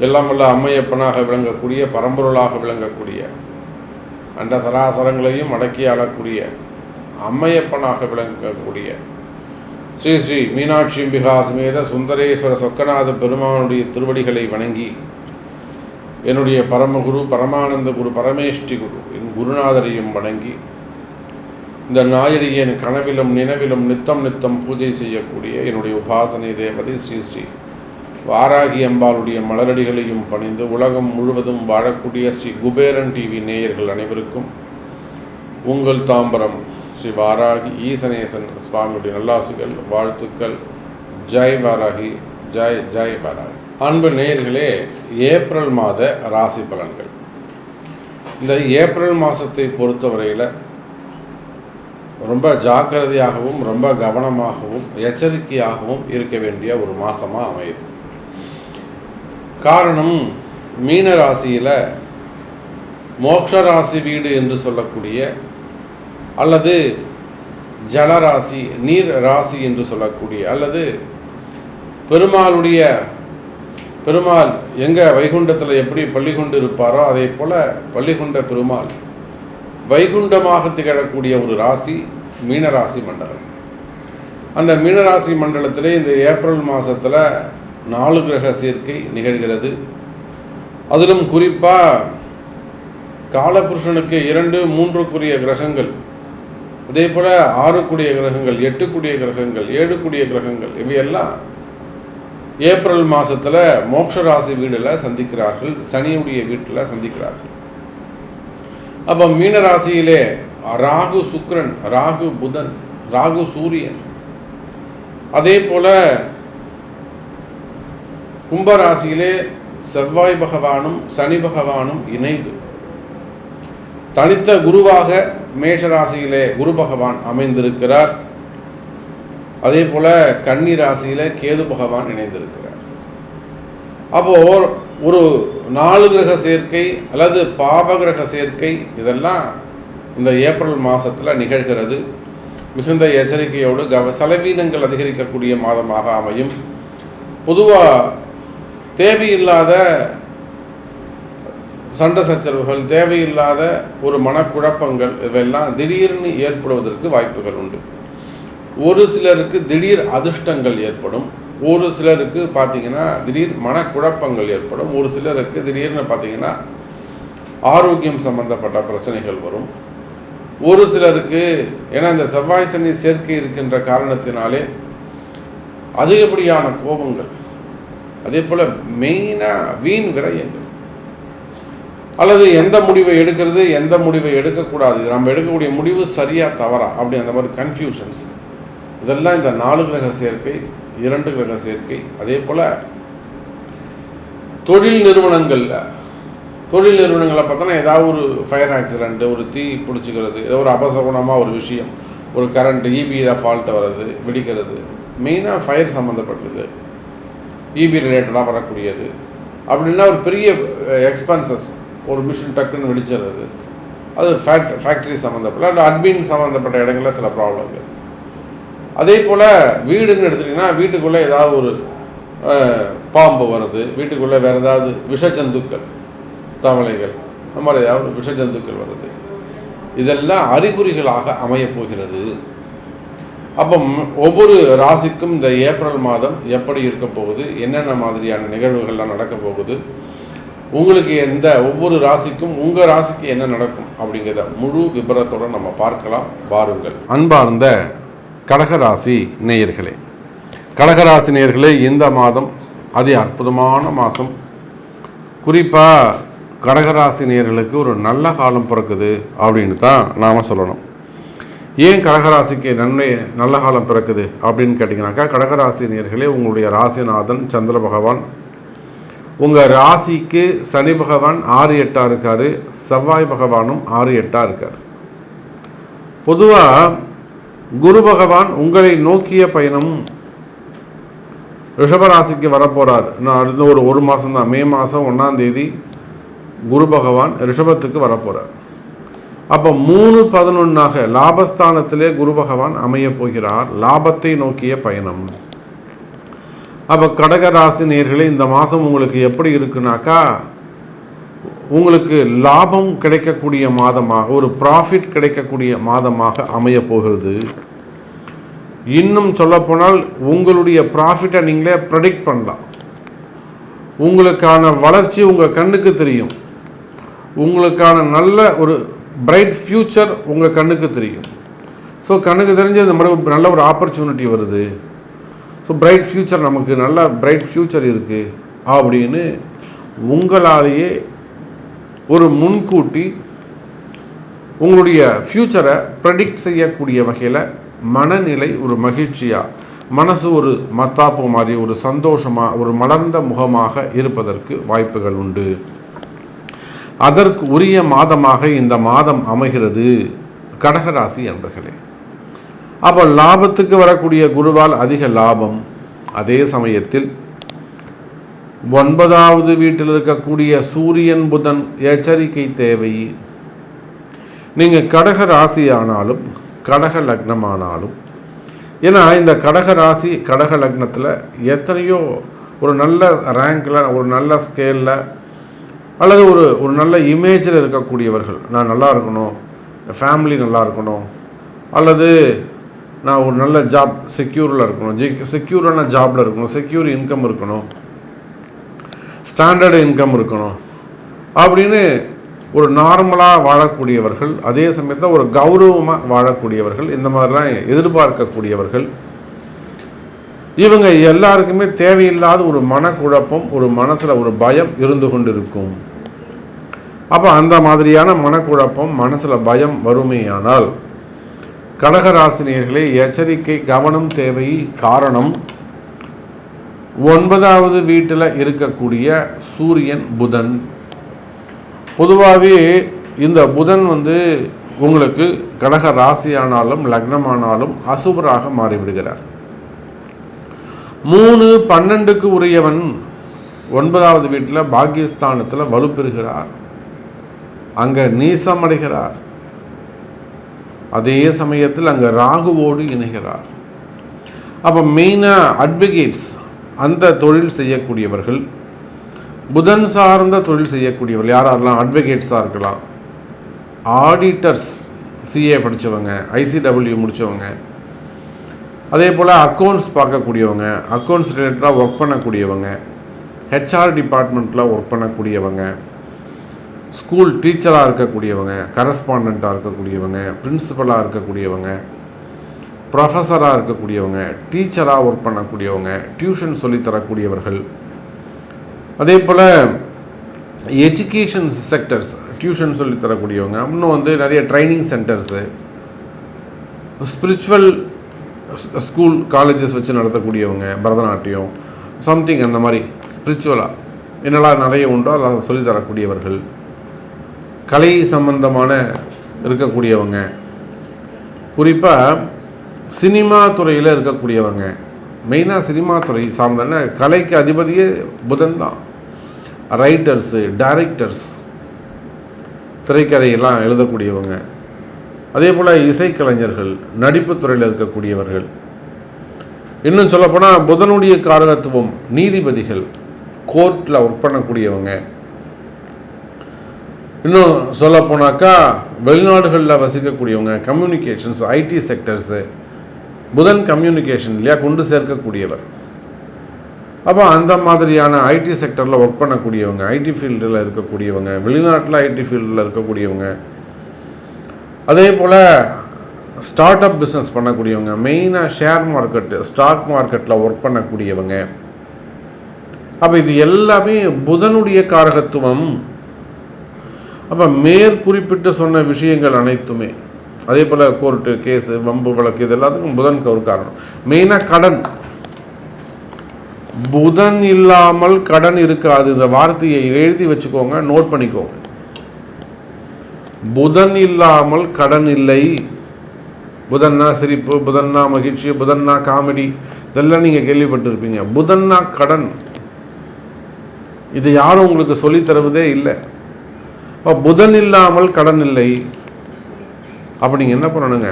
எல்லாம் வல்ல அம்மையப்பனாக விளங்கக்கூடிய, பரம்பொருளாக விளங்கக்கூடிய, அண்ட சராசரங்களையும் அடக்கி ஆளக்கூடிய அம்மையப்பனாக விளங்கக்கூடிய ஸ்ரீ ஸ்ரீ மீனாட்சி அம்பிகா சுமேத சுந்தரேஸ்வர சொக்கநாத பெருமானுடைய திருவடிகளை வணங்கி, என்னுடைய பரமகுரு பரமானந்த குரு பரமேஷ்டி குரு என் குருநாதரையும் வணங்கி, இந்த ஞாயிறு என் கனவிலும் நினைவிலும் நித்தம் நித்தம் பூஜை செய்யக்கூடிய என்னுடைய உபாசனை தேவதை ஸ்ரீ ஸ்ரீ வாராகி அம்பாளுடைய மலரடிகளையும் பணிந்து, உலகம் முழுவதும் வாழக்கூடிய ஸ்ரீ குபேரன் டிவி நேயர்கள் அனைவருக்கும் உங்கள் தாம்பரம் ஸ்ரீ வாராகி ஈசனேசன் சுவாமியுடைய நல்லாசிகள், வாழ்த்துக்கள். ஜெய் வாராகி, ஜெய் ஜெய் வாராகி. அன்பு நேயர்களே, ஏப்ரல் மாத ராசி பலன்கள். இந்த ஏப்ரல் மாதத்தை பொறுத்தவரையில் ரொம்ப ஜாக்கிரதையாகவும் ரொம்ப கவனமாகவும் எச்சரிக்கையாகவும் இருக்க வேண்டிய ஒரு மாதமாக அமையுது. காரணம், மீன ராசியில் மோட்ச ராசி வீடு என்று சொல்லக்கூடிய, அல்லது ஜலராசி நீர் ராசி என்று சொல்லக்கூடிய, அல்லது பெருமாள் எங்கே வைகுண்டத்தில் எப்படி பள்ளி கொண்டு இருப்பாரோ அதே போல் பள்ளிகொண்ட பெருமாள் வைகுண்டமாக திகழக்கூடிய ஒரு ராசி மீனராசி மண்டலம். அந்த மீனராசி மண்டலத்திலே இந்த ஏப்ரல் மாதத்தில் 4 கிரக சேர்க்கை நிகழ்கிறது. அதிலும் குறிப்பாக காலபுருஷனுக்கு 2, 3 கிரகங்கள், அதே போல் 6 கிரகங்கள், 8 கிரகங்கள், 7 கிரகங்கள், இவையெல்லாம் ஏப்ரல் மாதத்தில் மோட்ச ராசி வீடில் சந்திக்கிறார்கள், சனியுடைய வீட்டில் சந்திக்கிறார்கள். அப்போ மீனராசியிலே ராகு சுக்கிரன், ராகு புதன், ராகு சூரியன், அதே போல் கும்பராசியிலே செவ்வாய் பகவானும் சனி பகவானும் இணைவு. தனித்த குருவாக மேஷராசியிலே குரு பகவான் அமைந்திருக்கிறார். அதே போல கன்னி ராசியிலே கேது பகவான் இணைந்திருக்கிறார். அப்போ ஒரு 4 கிரக சேர்க்கை அல்லது பாவகிரக சேர்க்கை இதெல்லாம் இந்த ஏப்ரல் மாதத்தில் நிகழ்கிறது. மிகுந்த எச்சரிக்கையோடு செலவீனங்கள் அதிகரிக்கக்கூடிய மாதமாக அமையும். பொதுவாக தேவையில்லாத சண்டை சச்சரவுகள், தேவையில்லாத ஒரு மனக்குழப்பங்கள் இவையெல்லாம் திடீர்னு ஏற்படுவதற்கு வாய்ப்புகள் உண்டு. ஒரு சிலருக்கு திடீர் அதிர்ஷ்டங்கள் ஏற்படும், ஒரு சிலருக்கு பார்த்திங்கன்னா திடீர் மனக்குழப்பங்கள் ஏற்படும், ஒரு சிலருக்கு திடீர்னு பார்த்திங்கன்னா ஆரோக்கியம் சம்பந்தப்பட்ட பிரச்சனைகள் வரும். ஒரு சிலருக்கு ஏன்னா இந்த செவ்வாய் சனி சேர்க்கை இருக்கின்ற காரணத்தினாலே அதிகப்படியான கோபங்கள், அதே போல் மெயினாக வீண் விரயங்கள், அல்லது எந்த முடிவை எடுக்கிறது எந்த முடிவை எடுக்கக்கூடாது, நம்ம எடுக்கக்கூடிய முடிவு சரியா தவறா அப்படி அந்த மாதிரி கன்ஃபியூஷன்ஸ், இதெல்லாம் இந்த 4 கிரக சேர்க்கை, 2 கிரக சேர்க்கை. அதே போல் தொழில் நிறுவனங்களை பார்த்தோன்னா ஏதாவது ஒரு ஃபயர் ஆக்சிடென்ட்டு, ஒரு தீ பிடிச்சிக்கிறது, ஏதோ ஒரு அபசகுணமாக ஒரு விஷயம், ஒரு கரண்ட் இபியில் ஃபால்ட் வர்றது, வெடிக்கிறது, மெயினாக ஃபயர் சம்மந்தப்பட்டது, இபி ரிலேட்டடாக வரக்கூடியது. அப்படின்னா ஒரு பெரிய எக்ஸ்பென்சஸ், ஒரு மிஷின் டக்குன்னு வெடிச்சிடுறது, அது ஃபேக்ட்ரி சம்மந்தப்பட்ட இல்லை அட்மின் சம்மந்தப்பட்ட இடங்களில் சில ப்ராப்ளங்கள். அதே போல் வீடுன்னு எடுத்துட்டிங்கன்னா வீட்டுக்குள்ளே ஏதாவது ஒரு பாம்பு வருது, வீட்டுக்குள்ளே வேறு ஏதாவது விஷஜந்துக்கள், தவளைகள், அந்த மாதிரி ஏதாவது விஷஜந்துக்கள் வருது, இதெல்லாம் அறிகுறிகளாக அமையப்போகிறது. அப்போ ஒவ்வொரு ராசிக்கும் இந்த ஏப்ரல் மாதம் எப்படி இருக்க போகுது, என்னென்ன மாதிரியான நிகழ்வுகள்லாம் நடக்க போகுது, உங்களுக்கு எந்த ஒவ்வொரு ராசிக்கும் உங்கள் ராசிக்கு என்ன நடக்கும் அப்படிங்கிறத முழு விபரத்தோடு நம்ம பார்க்கலாம். பாருங்கள். அன்பார்ந்த கடகராசி நேயர்களே, கடகராசி நேயர்களே, இந்த மாதம் அதி அற்புதமான மாதம். குறிப்பாக கடகராசி நேயர்களுக்கு ஒரு நல்ல காலம் பிறக்குது அப்படின்னு தான் நாம் சொல்லணும். ஏன் கடகராசிக்கு நல்ல காலம் பிறக்குது அப்படின்னு கேட்டிங்கனாக்கா, கடகராசி நேயர்களே, உங்களுடைய ராசிநாதன் சந்திர பகவான் உங்கள் ராசிக்கு சனி பகவான் 6-8 இருக்கார், செவ்வாய் பகவானும் 6-8 இருக்கார். பொதுவாக குரு பகவான் உங்களை நோக்கிய பயணம் ரிஷபராசிக்கு வரப்போகிறார். நான் அடுத்த ஒரு மாதம் தான், மே மாதம் 1ஆம் தேதி குரு பகவான் ரிஷபத்துக்கு வரப்போகிறார். அப்போ 3-11 லாபஸ்தானத்திலே குரு பகவான் அமைய போகிறார். லாபத்தை நோக்கிய பயணம். அப்போ கடக ராசி நேயர்களே, இந்த மாதம் உங்களுக்கு எப்படி இருக்குனாக்கா, உங்களுக்கு லாபம் கிடைக்கக்கூடிய மாதமாக, ஒரு ப்ராஃபிட் கிடைக்கக்கூடிய மாதமாக அமைய போகிறது. இன்னும் சொல்லப்போனால் உங்களுடைய ப்ராஃபிட்டை நீங்களே ப்ரெடிக்ட் பண்ணலாம். உங்களுக்கான வளர்ச்சி உங்கள் கண்ணுக்கு தெரியும். உங்களுக்கான நல்ல ஒரு பிரைட் ஃப்யூச்சர் உங்கள் கண்ணுக்கு தெரியும். ஸோ கண்ணுக்கு தெரிஞ்ச இந்த மாதிரி நல்ல ஒரு ஆப்பர்ச்சுனிட்டி வருது. ஸோ பிரைட் ஃப்யூச்சர், நமக்கு நல்ல பிரைட் ஃப்யூச்சர் இருக்குது அப்படின்னு உங்களாலேயே ஒரு முன்கூட்டி உங்களுடைய ஃப்யூச்சரை ப்ரெடிக்ட் செய்யக்கூடிய வகையில் மனநிலை ஒரு மகிழ்ச்சியாக, மனசு ஒரு மத்தாப்பு மாதிரி ஒரு சந்தோஷமாக, ஒரு மலர்ந்த முகமாக இருப்பதற்கு வாய்ப்புகள் உண்டு. அதற்கு உரிய மாதமாக இந்த மாதம் அமைகிறது கடகராசி அன்பர்களே. அப்போ லாபத்துக்கு வரக்கூடிய குருவால் அதிக லாபம். அதே சமயத்தில் 9வது வீட்டில் இருக்கக்கூடிய சூரியன் புதன் எச்சரிக்கை தேவை. நீங்கள் கடக ராசி ஆனாலும் கடக லக்னம் ஆனாலும், ஏன்னா இந்த கடக ராசி கடக லக்னத்தில் எத்தனையோ ஒரு நல்ல ரேங்கில், ஒரு நல்ல ஸ்கேலில், அல்லது ஒரு நல்ல இமேஜில் இருக்கக்கூடியவர்கள், நான் நல்லா இருக்கணும், ஃபேமிலி நல்லா இருக்கணும், அல்லது நான் ஒரு நல்ல ஜாப் செக்யூரில் இருக்கணும், செக்யூரான ஜாபில் இருக்கணும், செக்யூர் இன்கம் இருக்கணும், ஸ்டாண்டர்டு இன்கம் இருக்கணும் அப்படின்னு ஒரு நார்மலாக வாழக்கூடியவர்கள், அதே சமயத்தில் ஒரு கௌரவமாக வாழக்கூடியவர்கள், இந்த மாதிரிலாம் எதிர்பார்க்கக்கூடியவர்கள், இவங்க எல்லாருக்குமே தேவையில்லாத ஒரு மனக்குழப்பம், ஒரு மனசில் ஒரு பயம் இருந்து கொண்டு இருக்கும். அப்போ அந்த மாதிரியான மனக்குழப்பம், மனசில் பயம் வறுமையானால் கடகராசினியர்களே எச்சரிக்கை, கவனம் தேவை. காரணம் 9வது வீட்டில் இருக்கக்கூடிய சூரியன் புதன். பொதுவாகவே இந்த புதன் உங்களுக்கு கடக ராசியானாலும் லக்னமானாலும் அசுபராக மாறிவிடுகிறார். 3-12க்கு உரியவன் 9வது வீட்டில் பாக்கியஸ்தானத்தில் வலுப்பெறுகிறார், அங்கே நீசமடைகிறார். அதே சமயத்தில் அங்கே ராகுவோடு இணைகிறார். அப்போ மெயினாக அட்வொகேட்ஸ், அந்த தொழில் செய்யக்கூடியவர்கள், புதன் சார்ந்த தொழில் செய்யக்கூடியவர்கள் யாரெல்லாம் அட்வொகேட்ஸாக இருக்கலாம், ஆடிட்டர்ஸ், சிஏ படித்தவங்க, ஐசிடபிள்யூ முடித்தவங்க, அதே போல் அக்கௌண்ட்ஸ் பார்க்கக்கூடியவங்க, அக்கௌண்ட்ஸ் ரிலேட்டடாக ஒர்க் பண்ணக்கூடியவங்க, ஹெச்ஆர் டிபார்ட்மெண்ட்டில் ஒர்க் பண்ணக்கூடியவங்க, ஸ்கூல் டீச்சராக இருக்கக்கூடியவங்க, கரஸ்பாண்டண்ட்டாக இருக்கக்கூடியவங்க, பிரின்சிபலாக இருக்கக்கூடியவங்க, ப்ரொஃபஸராக இருக்கக்கூடியவங்க, டீச்சராக ஒர்க் பண்ணக்கூடியவங்க, டியூஷன் சொல்லித்தரக்கூடியவர்கள், அதே போல் எஜுகேஷன் செக்டர்ஸ், டியூஷன் சொல்லித்தரக்கூடியவங்க, இன்னும் நிறைய training centres, spiritual school colleges வச்சு நடத்தக்கூடியவங்க, பரதநாட்டியம் சம்திங் அந்த மாதிரி ஸ்பிரிச்சுவலாக என்னெல்லாம் நிறைய உண்டோ அதெல்லாம் சொல்லித்தரக்கூடியவர்கள், கலை சம்பந்தமான இருக்கக்கூடியவங்க, குறிப்பாக சினிமா துறையில் இருக்கக்கூடியவங்க, மெயினாக சினிமா துறை சார்ந்த கலைக்கு அதிபதியே புதன் தான். ரைட்டர்ஸு, டைரக்டர்ஸ், திரைக்கதையெல்லாம் எழுதக்கூடியவங்க, அதே போல் இசைக்கலைஞர்கள், நடிப்பு துறையில் இருக்கக்கூடியவர்கள், இன்னும் சொல்லப்போனால் புதனுடைய காரகத்துவம் நீதிபதிகள், கோர்ட்டில் ஒர்க் பண்ணக்கூடியவங்க, இன்னும் சொல்லப்போனாக்கா வெளிநாடுகளில் வசிக்கக்கூடியவங்க, கம்யூனிகேஷன்ஸ், ஐடி செக்டர்ஸு, புதன் கம்யூனிகேஷன் இல்லையா கொண்டு சேர்க்கக்கூடியவர். அப்போ அந்த மாதிரியான ஐடி செக்டரில் ஒர்க் பண்ணக்கூடியவங்க, ஐடி ஃபீல்டில் இருக்கக்கூடியவங்க, வெளிநாட்டில் ஐடி ஃபீல்டில் இருக்கக்கூடியவங்க, அதே போல் ஸ்டார்ட் அப் பிஸ்னஸ் பண்ணக்கூடியவங்க, மெயினாக ஷேர் மார்க்கெட்டு, ஸ்டாக் மார்க்கெட்டில் ஒர்க் பண்ணக்கூடியவங்க. அப்போ இது எல்லாமே புதனுடைய காரகத்துவம். அப்போ மேற்குறிப்பிட்டு சொன்ன விஷயங்கள் அனைத்துமே, அதே போல் கோர்ட்டு கேஸு, வம்பு வழக்கு, இது எல்லாத்துக்கும் புதனுக்கு ஒரு காரணம். மெயினாக கடன், புதன் இல்லாமல் கடன் இருக்காது. இந்த வார்த்தையை எழுதி வச்சுக்கோங்க, நோட் பண்ணிக்கோங்க. புதன் இல்லாமல் கடன் இல்லை. புதன்னா சிரிப்பு, புதன்னா மகிழ்ச்சி, புதன்னா காமெடி, இதெல்லாம் நீங்கள் கேள்விப்பட்டிருப்பீங்க. புதன்னா கடன், இது யாரும் உங்களுக்கு சொல்லித்தருவதே இல்லை. புதன் இல்லாமல் கடன் இல்லை. அப்போ நீங்கள் என்ன பண்ணணுங்க,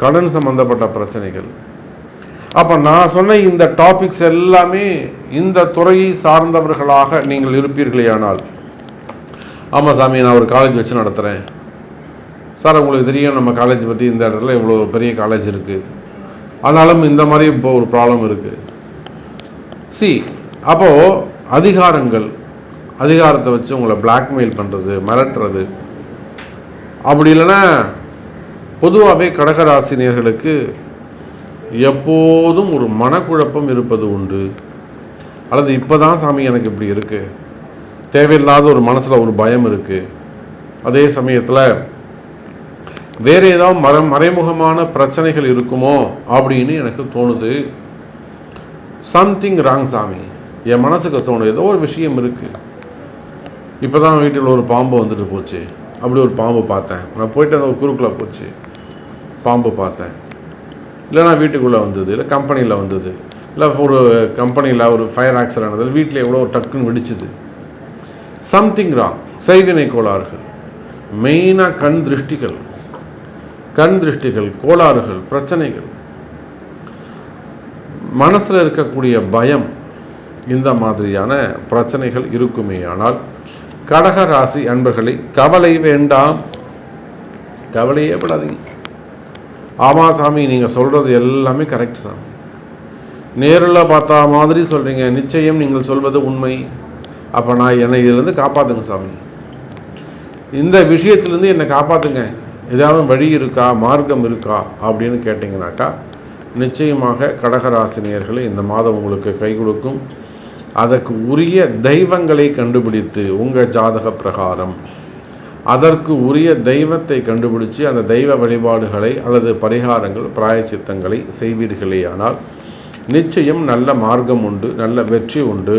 கடன் சம்பந்தப்பட்ட பிரச்சனைகள். அப்போ நான் சொன்ன இந்த டாபிக்ஸ் எல்லாமே இந்த துறையை சார்ந்தவர்களாக நீங்கள் இருப்பீர்களே ஆனால், ஆமாம் சாமி நான் ஒரு காலேஜ் வச்சு நடத்துகிறேன் சார், உங்களுக்கு தெரியும் நம்ம காலேஜ் பற்றி, இந்த இடத்துல இவ்வளோ பெரிய காலேஜ் இருக்குது, ஆனாலும் இந்த மாதிரி இப்போ ஒரு ப்ராப்ளம் இருக்குது. அப்போது அதிகாரத்தை வச்சு உங்களை பிளாக்மெயில் பண்ணுறது, மிரட்டுறது, அப்படி இல்லைன்னா பொதுவாகவே கடகராசினியர்களுக்கு எப்போதும் ஒரு மனக்குழப்பம் இருப்பது உண்டு. அல்லது இப்போ தான் சாமி எனக்கு இப்படி இருக்குது, தேவையில்லாத ஒரு மனசில் ஒரு பயம் இருக்குது. அதே சமயத்தில் வேறு ஏதாவது மறைமுகமான பிரச்சனைகள் இருக்குமோ அப்படின்னு எனக்கு தோணுது. சம்திங் ராங் சாமி, என் மனசுக்கு தோணுது ஏதோ ஒரு விஷயம் இருக்குது. இப்போ தான் வீட்டில் ஒரு பாம்பு வந்துட்டு போச்சு, அப்படி ஒரு பாம்பு பார்த்தேன், நான் போயிட்டு அந்த ஒரு குறுக்கில் போச்சு பாம்பு பார்த்தேன், இல்லைனா வீட்டுக்குள்ளே வந்தது, இல்லை கம்பெனியில் வந்தது, இல்லை ஒரு கம்பெனியில் ஒரு ஃபயர் ஆக்சிடென்ட் ஆனது, வீட்டில் எவ்வளோ டக்குன்னு வெடிச்சுது. Something wrong. செய்வினை கோளாறுகள், மெயினாக கண் திருஷ்டிகள், கோளாறுகள், பிரச்சனைகள், மனசில் இருக்கக்கூடிய பயம், இந்த மாதிரியான பிரச்சனைகள் இருக்குமே ஆனால் கடகராசி அன்பர்களை கவலை வேண்டாம், கவலையே படாதீங்க. ஆமாம் சாமி நீங்கள் சொல்கிறது எல்லாமே கரெக்ட் சாமி, நேரில் பார்த்தா மாதிரி சொல்கிறீங்க, நிச்சயம் நீங்கள் சொல்வது உண்மை. அப்போ நான் என்னை இதிலேருந்து காப்பாற்றுங்க சாமி, இந்த விஷயத்துலேருந்து என்னை காப்பாற்றுங்க, ஏதாவது வழி இருக்கா, மார்க்கம் இருக்கா அப்படின்னு கேட்டிங்கனாக்கா நிச்சயமாக கடகராசினியர்களை இந்த மாதம் உங்களுக்கு கை கொடுக்கும். அதற்கு உரிய தெய்வங்களை கண்டுபிடித்து உங்கள் ஜாதக பிரகாரம் அதற்கு உரிய தெய்வத்தை கண்டுபிடிச்சு அந்த தெய்வ வழிபாடுகளை அல்லது பரிகாரங்கள், பிராயச்சித்தங்களை செய்வீர்களேயானால் நிச்சயம் நல்ல மார்க்கம் உண்டு, நல்ல வெற்றி உண்டு.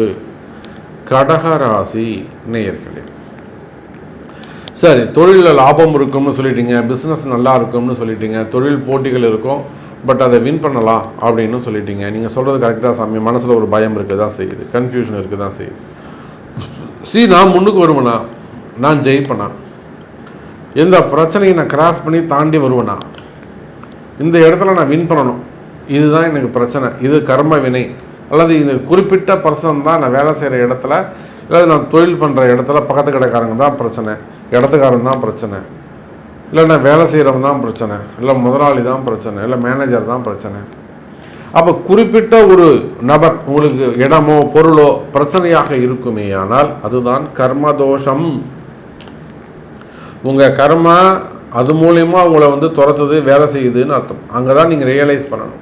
கடகராசி நேயர்களே, சரி, தொழிலில் லாபம் இருக்கும்னு சொல்லிட்டீங்க, பிஸ்னஸ் நல்லா இருக்கும்னு சொல்லிட்டீங்க, தொழில் போட்டிகள் இருக்கும், பட் அதை வின் பண்ணலாம் அப்படின்னு சொல்லிட்டீங்க. நீங்கள் சொல்கிறது கரெக்டாக சாமி, மனசில் ஒரு பயம் இருக்க தான் செய்யுது, கன்ஃபியூஷன் இருக்க தான் செய்யுது. நான் முன்னுக்கு வருவேனா, நான் ஜெயிப்பேனா, எந்த பிரச்சனையை நான் கிராஸ் பண்ணி தாண்டி வருவேனா, இந்த இடத்துல நான் வின் பண்ணணும், இதுதான் எனக்கு பிரச்சனை, இது கர்ம வினை, அல்லது இந்த குறிப்பிட்ட பர்சன் தான் நான் வேலை செய்கிற இடத்துல, இல்லை நான் தொழில் பண்ணுற இடத்துல பக்கத்து கடைக்காரங்க தான் பிரச்சனை, இடத்துக்காரன் தான் பிரச்சனை, இல்லை நான் வேலை செய்கிறவன் தான் பிரச்சனை, இல்லை முதலாளி தான் பிரச்சனை, இல்லை மேனேஜர் தான் பிரச்சனை. அப்போ குறிப்பிட்ட ஒரு நபர் உங்களுக்கு இடமோ பொருளோ பிரச்சனையாக இருக்குமே ஆனால் அதுதான் கர்மதோஷம். உங்கள் கர்மா அது மூலயமா உங்களை துரத்துது, வேலை செய்யுதுன்னு அர்த்தம். அங்கே தான் நீங்கள் ரியலைஸ் பண்ணணும்.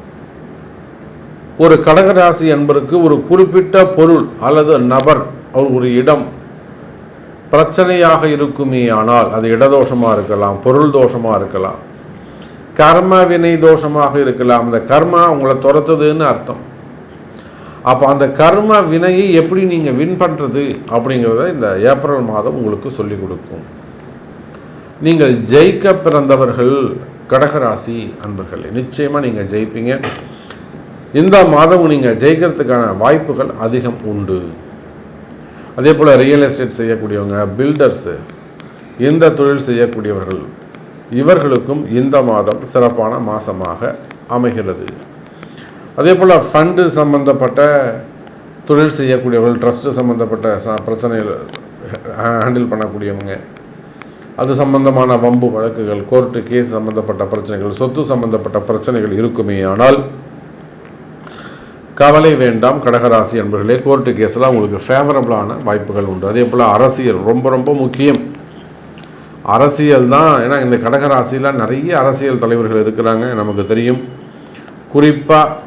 ஒரு கடகராசி என்பருக்கு ஒரு குறிப்பிட்ட பொருள் அல்லது நபர், ஒரு இடம் பிரச்சனையாக இருக்குமே ஆனால் அது இடதோஷமாக இருக்கலாம், பொருள் தோஷமாக இருக்கலாம், கர்ம வினை தோஷமாக இருக்கலாம். அந்த கர்மா உங்களை துரத்துதுன்னு அர்த்தம். அப்போ அந்த கர்ம வினையை எப்படி நீங்கள் வின் பண்ணுறது அப்படிங்கிறத இந்த ஏப்ரல் மாதம் உங்களுக்கு சொல்லிக் கொடுக்கும். நீங்கள் ஜெயிக்க பிறந்தவர்கள் கடகராசி அன்பர்களே, நிச்சயமாக நீங்கள் ஜெயிப்பீங்க. இந்த மாதம் நீங்கள் ஜெயிக்கிறதுக்கான வாய்ப்புகள் அதிகம் உண்டு. அதே போல் ரியல் எஸ்டேட் செய்யக்கூடியவங்க, பில்டர்ஸு, இந்த தொழில் செய்யக்கூடியவர்கள், இவர்களுக்கும் இந்த மாதம் சிறப்பான மாதமாக அமைகிறது. அதே போல் ஃபண்டு சம்பந்தப்பட்ட தொழில் செய்யக்கூடியவர்கள், ட்ரஸ்ட்டு சம்பந்தப்பட்ட பிரச்சனைகள் ஹேண்டில் பண்ணக்கூடியவங்க, அது சம்பந்தமான வம்பு வழக்குகள், கோர்ட்டு கேஸ் சம்பந்தப்பட்ட பிரச்சனைகள், சொத்து சம்பந்தப்பட்ட பிரச்சனைகள் இருக்குமே ஆனால் கவலை வேண்டாம் கடகராசி என்பர்களே. கோர்ட்டு கேஸில் உங்களுக்கு ஃபேவரபிளான வாய்ப்புகள் உண்டு. அதே போல் அரசியல் ரொம்ப ரொம்ப முக்கியம். அரசியல் தான், ஏன்னா இந்த கடகராசியில் நிறைய அரசியல் தலைவர்கள் இருக்கிறாங்க, நமக்கு தெரியும். குறிப்பாக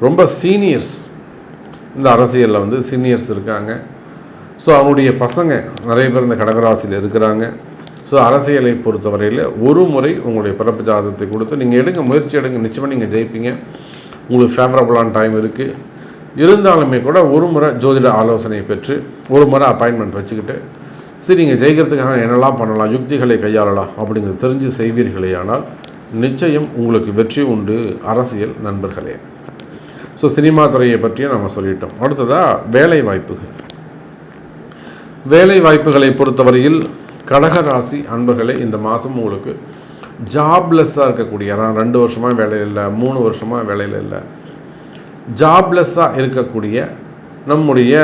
ரொம்ப சீனியர்ஸ், இந்த அரசியலில் சீனியர்ஸ் இருக்காங்க. ஸோ அவனுடைய பசங்க நிறைய பேர் இந்த கடகராசியில் இருக்கிறாங்க. ஸோ அரசியலை பொறுத்தவரையில் ஒரு முறை உங்களுடைய பிறப்பு ஜாதகத்தை கொடுத்து நீங்கள் எடுங்க, முயற்சி எடுங்க, நிச்சயமாக நீங்கள் ஜெயிப்பீங்க. உங்களுக்கு ஃபேவரபுளான டைம் இருக்குது. இருந்தாலுமே கூட ஒரு முறை ஜோதிட ஆலோசனை பெற்று ஒரு முறை அப்பாயின்மெண்ட் வச்சுக்கிட்டு சரி நீங்கள் ஜெயிக்கிறதுக்காக என்னெல்லாம் பண்ணலாம், யுக்திகளை கையாளலாம் அப்படிங்கிறது தெரிஞ்சு செய்வீர்களே ஆனால் நிச்சயம் உங்களுக்கு வெற்றி உண்டு அரசியல் நண்பர்களே. ஸோ சினிமா துறையை பற்றியும் நம்ம சொல்லிட்டோம். அடுத்ததாக வேலை வாய்ப்புகள். வேலை வாய்ப்புகளை பொறுத்தவரையில் கடகராசி அன்பர்களே இந்த மாதம் உங்களுக்கு ஜாப்லெஸ்ஸாக இருக்கக்கூடிய 2 வருஷமாக வேலையில் இல்லை, 3 வருஷமாக வேலையில் இல்லை, ஜாப்லெஸ்ஸாக இருக்கக்கூடிய நம்முடைய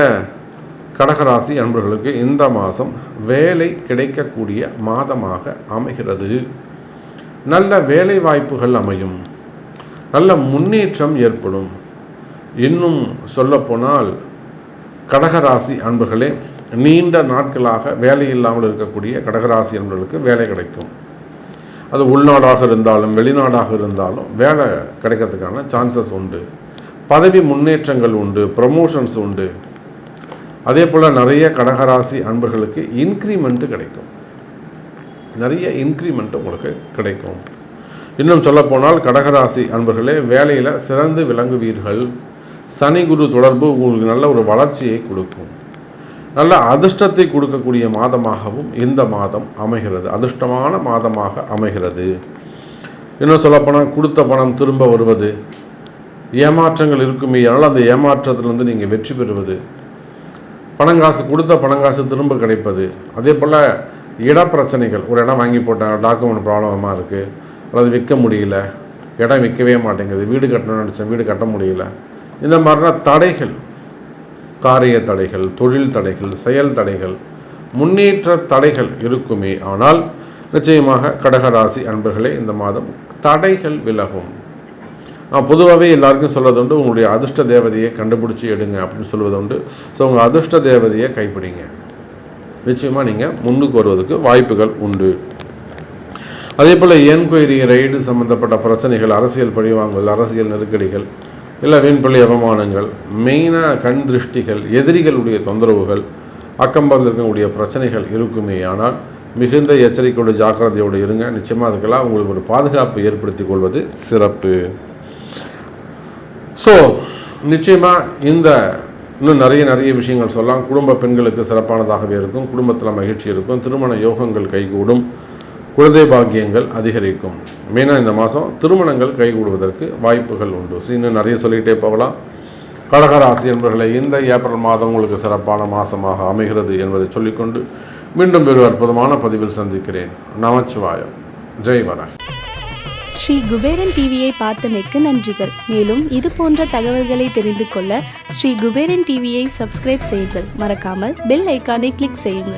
கடகராசி அன்பர்களுக்கு இந்த மாதம் வேலை கிடைக்கக்கூடிய மாதமாக அமைகிறது. நல்ல வேலை வாய்ப்புகள் அமையும், நல்ல முன்னேற்றம் ஏற்படும். இன்னும் சொல்லப்போனால் கடகராசி அன்பர்களே, நீண்ட நாட்களாக வேலை இல்லாமல் இருக்கக்கூடிய கடகராசி அன்பர்களுக்கு வேலை கிடைக்கும். அது உள்நாடாக இருந்தாலும் வெளிநாடாக இருந்தாலும் வேலை கிடைக்கிறதுக்கான சான்சஸ் உண்டு. பதவி முன்னேற்றங்கள் உண்டு, ப்ரமோஷன்ஸ் உண்டு. அதே போல் நிறைய கடகராசி அன்பர்களுக்கு இன்க்ரிமெண்ட்டு கிடைக்கும், நிறைய இன்க்ரிமெண்ட் உங்களுக்கு கிடைக்கும். இன்னும் சொல்லப்போனால் கடகராசி அன்பர்களே, வேலையில் சிறந்து விளங்குவீர்கள். சனி குரு தொடர்பு உங்களுக்கு நல்ல ஒரு வளர்ச்சியை கொடுக்கும், நல்ல அதிர்ஷ்டத்தை கொடுக்கக்கூடிய மாதமாகவும் இந்த மாதம் அமைகிறது, அதிர்ஷ்டமான மாதமாக அமைகிறது. இன்னும் சொல்லப்போனால் கொடுத்த பணம் திரும்ப வருவது, ஏமாற்றங்கள் இருக்குமே, அதனால் அந்த ஏமாற்றத்திலிருந்து நீங்கள் வெற்றி பெறுவது, பணங்காசு கொடுத்த பணங்காசு திரும்ப கிடைப்பது. அதே போல் இடப்பிரச்சனைகள், ஒரு இடம் வாங்கி போட்டாங்க, டாக்குமெண்ட் ப்ராப்ளமாக இருக்குது, அல்லது விற்க முடியல, இடம் விற்கவே மாட்டேங்குது, வீடு கட்டணும்னு நினச்சேன் வீடு கட்ட முடியல, இந்த மாதிரிலாம் தடைகள், காரிய தடைகள், தொழில் தடைகள், செயல் தடைகள், முன்னேற்ற தடைகள் இருக்குமே. ஆனால் நிச்சயமாக கடகராசி அன்பர்களே, இந்த மாதம் தடைகள் விலகும். நான் பொதுவாகவே எல்லாருக்கும் சொல்வது உண்டு, உங்களுடைய அதிர்ஷ்ட தேவதையை கண்டுபிடிச்சி எடுங்க அப்படின்னு சொல்வது உண்டு. ஸோ உங்கள் அதிர்ஷ்ட தேவதையை கைப்பிடிங்க, நிச்சயமாக நீங்கள் முன்னுக்கு வருவதற்கு வாய்ப்புகள் உண்டு. அதே போல் என்கொயரி, ரைடு சம்மந்தப்பட்ட பிரச்சனைகள், அரசியல் பழிவாங்கல், அரசியல் நெருக்கடிகள், இல்லை வீண்பள்ளி அவமானங்கள், மெயினாக கண் திருஷ்டிகள், எதிரிகளுடைய தொந்தரவுகள், அக்கம்பத்தில் இருக்கக்கூடிய பிரச்சனைகள் இருக்குமே. ஆனால் மிகுந்த எச்சரிக்கையோடு ஜாக்கிரதையோடு இருங்க. நிச்சயமாக அதுக்கெல்லாம் உங்களுக்கு ஒரு பாதுகாப்பு ஏற்படுத்தி கொள்வது சிறப்பு. ஸோ நிச்சயமாக இந்த இன்னும் நிறைய விஷயங்கள் சொல்லலாம். குடும்ப பெண்களுக்கு சிறப்பானதாகவே இருக்கும், குடும்பத்தில் மகிழ்ச்சி இருக்கும், திருமண யோகங்கள் கைகூடும், குழந்தை பாக்கியங்கள் அதிகரிக்கும். மெயினாக இந்த மாதம் திருமணங்கள் கைகூடுவதற்கு வாய்ப்புகள் உண்டு. ஸோ இன்னும் நிறைய சொல்லிக்கிட்டே போகலாம். கடகராசி என்பவர்களை இந்த ஏப்ரல் மாதம் உங்களுக்கு சிறப்பான மாதமாக அமைகிறது என்பதை சொல்லிக்கொண்டு மீண்டும் ஒரு அற்புதமான பதிவில் சந்திக்கிறேன். நமச்சிவாயம். ஜெய் வராகி. ஸ்ரீ குபேரன் டிவியை பார்த்தமைக்கு நன்றிகள். மேலும் இது போன்ற தகவல்களை தெரிந்து கொள்ள ஸ்ரீ குபேரன் டிவியை சப்ஸ்கிரைப் செய்யுங்கள். மறக்காமல் பெல் ஐக்கானை கிளிக் செய்யுங்கள்.